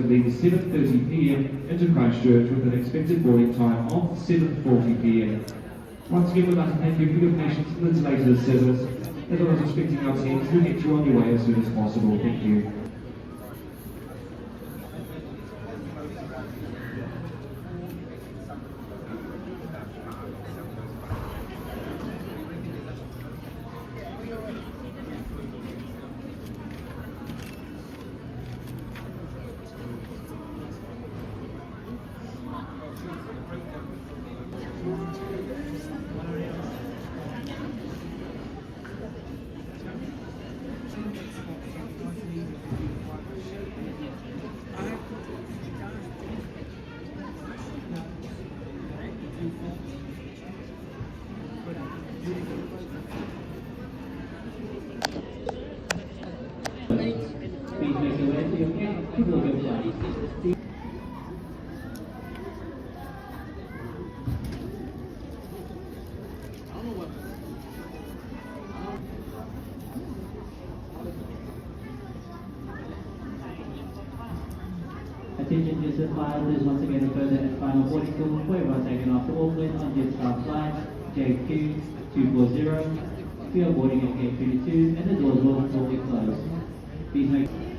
leaving 7:30 p.m. into Christchurch with an expected boarding time of 7:40 p.m. Once again, we'd like to thank you for your patience in the delay to the service, as well as respecting our teams to get you on your way as soon as possible. Thank you. Please make your way to your gate to board your flight. Attention business flyers, once again a further and final boarding call for everyone taken off to Auckland on Jetstar flight JQ 240. We are boarding at gate 22 and the doors will be closed. Please make